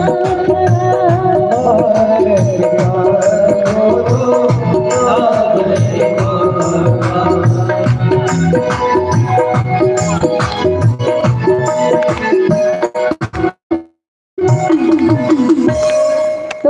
तो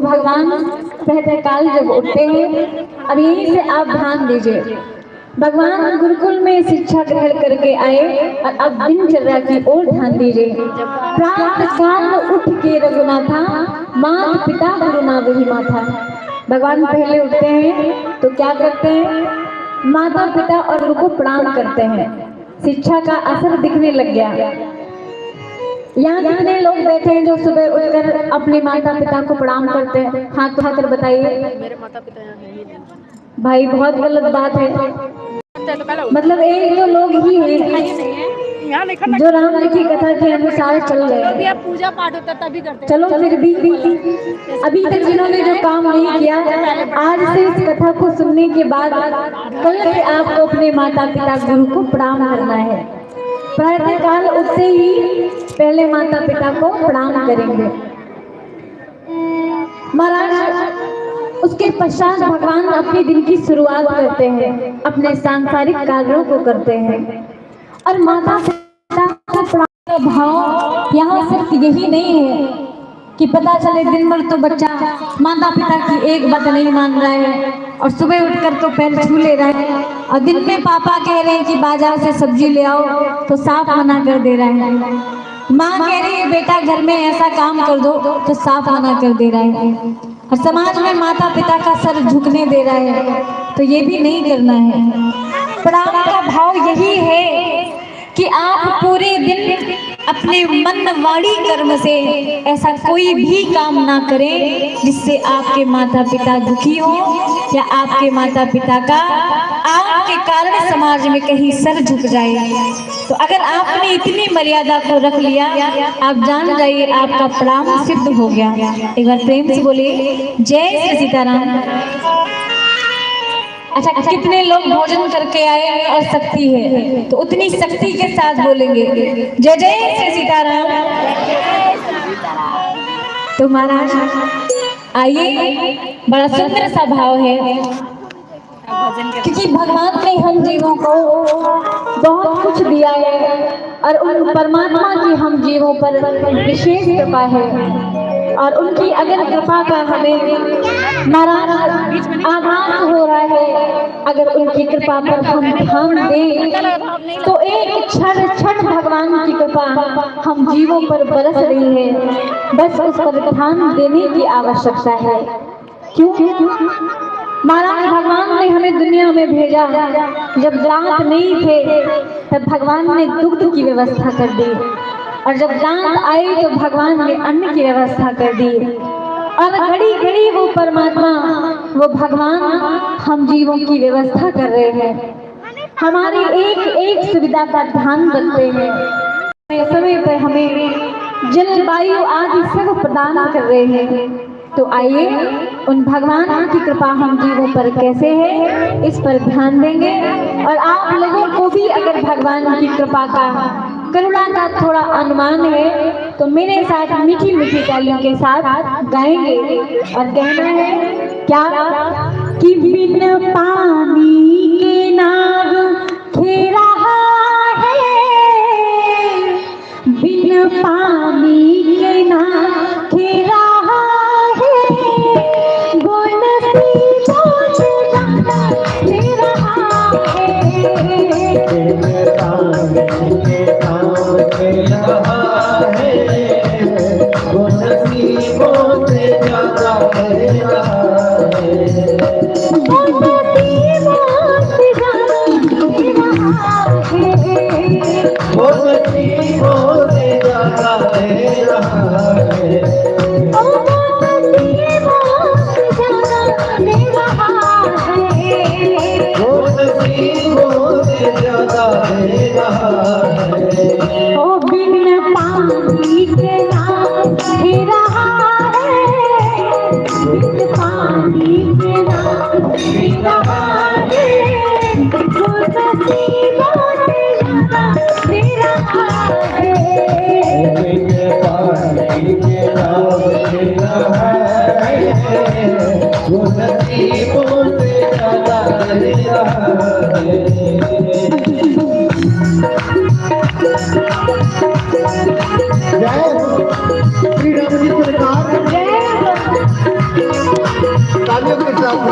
भगवान प्रातः काल जब उठते हैं, अब यहीं से आप ध्यान दीजिए, भगवान गुरुकुल में शिक्षा ग्रहण करके आए और अब दिनचर्या की ओर ध्यान दीजिए। प्रातः काल उठ के रघुनाथा, माता पिता गुरु ना वही माथा। भगवान पहले उठते हैं तो क्या करते हैं, माता पिता और गुरु को प्रणाम करते हैं। शिक्षा का असर दिखने लग गया। यहाँ कितने लोग बैठे हैं जो सुबह उठकर अपने माता पिता को प्रणाम करते हैं? हाथ उठाकर बताइए। मेरे माता पिता यहाँ है ही नहीं भाई, बहुत गलत बात है। मतलब एक दो लोग ही हैं जो राम जी की कथा के अनुसार चल रहे हैं। अभी पूजा पाठ होता तभी करते हैं। चलो फिर भी अभी तक जिन्होंने जो काम नहीं किया, आज से इस कथा को सुनने के बाद कल से आपको अपने माता पिता गुरु को प्रणाम करना है। प्रातः काल उठते ही पहले माता पिता को प्रणाम करेंगे महाराज। उसके पश्चात भगवान अपने दिन की शुरुआत करते हैं, अपने सांसारिक कार्यों को करते हैं। और माता पिता को प्रणाम का भाव यहाँ सिर्फ यही नहीं है कि पता चले दिन भर तो बच्चा माता पिता की एक बात नहीं मान रहा है और सुबह उठकर तो पैर छू ले रहा है, और दिन में पापा कह रहे हैं कि बाजार से सब्जी ले आओ तो साफ मना कर दे रहा है। माँ कह रही है बेटा घर में ऐसा काम कर दो तो साफ मना कर दे रहा है। और समाज में माता पिता का सर झुकने दे रहा है, तो ये भी नहीं करना है। प्रणाम का भाव यही है कि आप पूरे दिन अपने मन वाणी कर्म से ऐसा कोई भी काम ना करें जिससे आपके माता पिता दुखी हो या आपके माता पिता का आपके कारण समाज में कहीं सर झुक जाए। तो अगर आपने इतनी मर्यादा को रख लिया, आप जान जाइए आपका प्रणाम सिद्ध हो गया। एक बार प्रेम से बोलिए जय श्री सीताराम। अच्छा, कितने लोग भोजन करके आए और शक्ति है, तो उतनी शक्ति के साथ बोलेंगे जय जय श्री सीताराम। तो महाराज आइए, बड़ा सुंदर सा भाव है, क्योंकि भगवान ने हम जीवों को बहुत कुछ दिया है और उन परमात्मा की हम जीवों पर विशेष कृपा है। और उनकी अगर कृपा का हमें महाराज आभास हो रहा है, अगर उनकी कृपा पर हम ध्यान दें तो एक क्षण भगवान की कृपा हम जीवों पर बरस रही है। बस उस पर ध्यान देने की आवश्यकता है। क्यों महाराज, भगवान ने हमें दुनिया में भेजा, जब दांत नहीं थे तब भगवान ने दुग्ध की व्यवस्था कर दी, और जब दांत आई तो भगवान ने अन्न की व्यवस्था कर दी। और घड़ी घड़ी वो परमात्मा, वो भगवान हम जीवों की व्यवस्था कर रहे हैं, हमारी एक एक सुविधा का ध्यान रखते हैं, समय पर हमें जलवायु आदि सब प्रदान कर रहे हैं। तो आइए उन भगवान की कृपा हम जीवों पर कैसे है इस पर ध्यान देंगे। और आप लोगों को भी अगर भगवान की कृपा का, करुणा का थोड़ा अनुमान है तो मेरे साथ मीठी मीठी तालियों के साथ गाएंगे और कहना है क्या कि बिन पानी के नाव खेरा है, बिन पानी के नाव खेरा श्री राम जी सरकार तालियों के साथ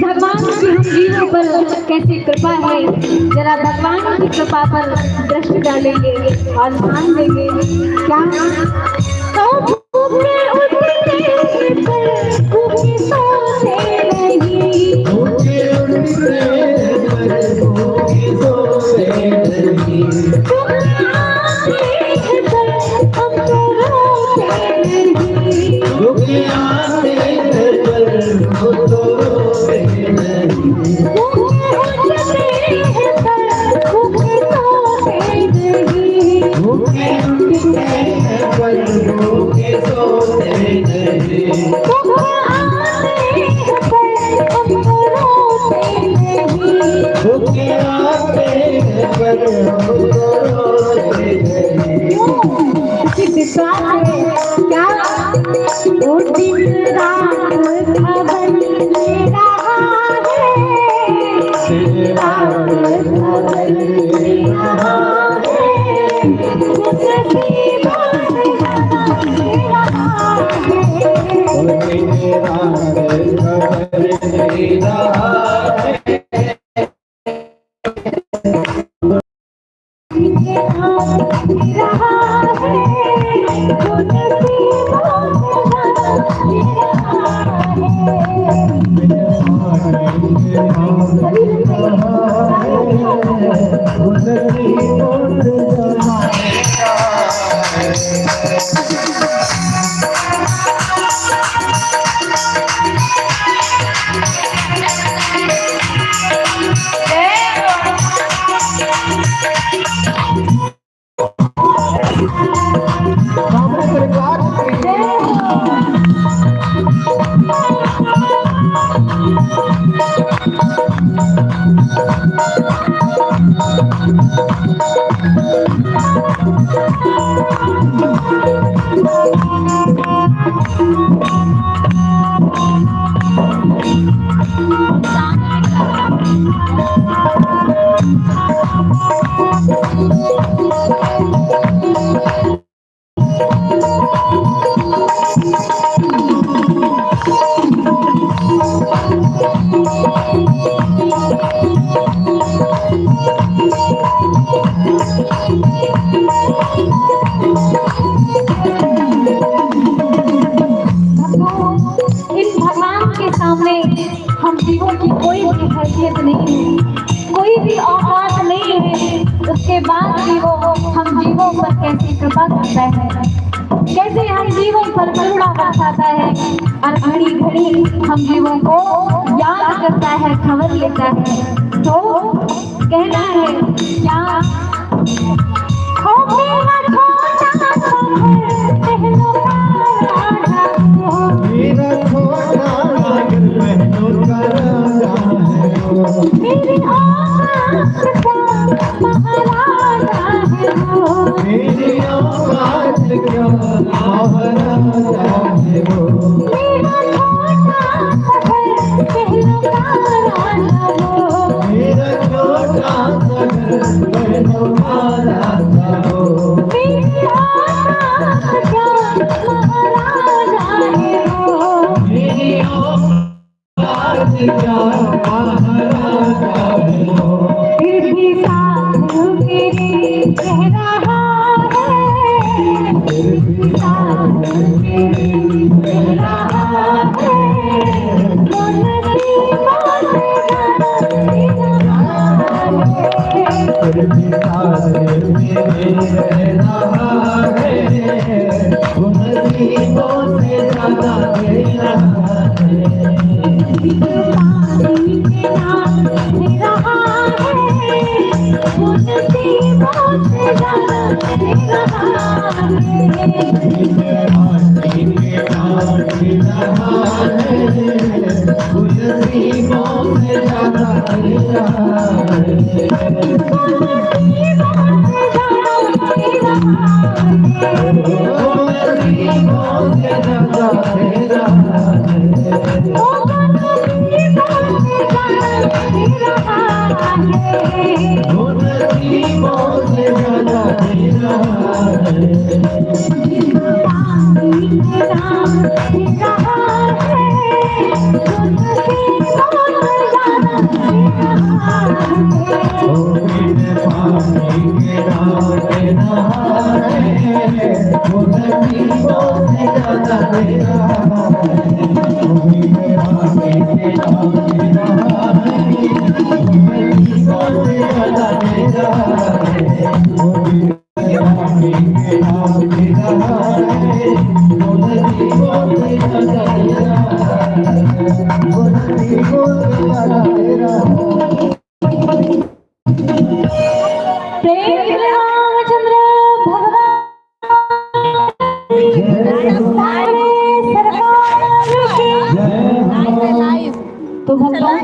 भगवान की हम जीवों पर कैसी कृपा है, जरा भगवान की कृपा पर दृष्टि डालेंगे और ध्यान देंगे। क्या भूखे उठते पर भूखे सोते नहीं, भूखे उठते पर भूखे सोते नहीं, हम तो रोते नहीं, भूखे आते पर वो तो रोते नहीं, भूखे उठते पर भूखे सोते नहीं, भूखे आते पर वो तो रोते नहीं। क्या वो दिन रात खबर ले रहा है, रात खबर ले रहा है, नसीबों से रात ले रहा हम जीवों की कोई भी हैसियत नहीं है, कोई भी औकात नहीं है, उसके बाद भी वो हम जीवों पर कैसी कृपा करता है, कैसे हम जीवों पर करुणा बरसाता है और घड़ी घड़ी हम जीवों को याद करता है, खबर लेता है। तो कहना है क्या हो मेरा छोटा सा घर पहलो मेरा छोटा महनूर का राजा है वो, मेरी औकात का महाराजा है वो, मेरी औकात का महाराजा है वो, मेरा छोटा सा घर पहलो राजा वो, मेरा छोटा सा घर महनूर का राजा हो, मेरी औकात प्रेम रामचंद्र भगवान तो भगवान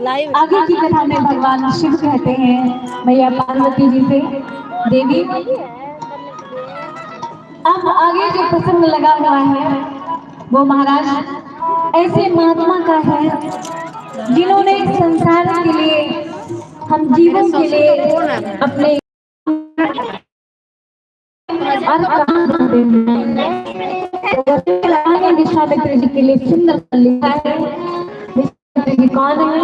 लाइव आगे की कथा में भगवान शिव कहते हैं मैया पार्वती जी से, देवी अब आगे जो प्रसंग लगा हुआ है वो महाराज ऐसे महात्मा का है जिन्होंने संसार के लिए, हम जीवन के लिए अपने विश्वामित्र जी के लिए सुंदर लिखा है। विश्वामित्र जी कौन है?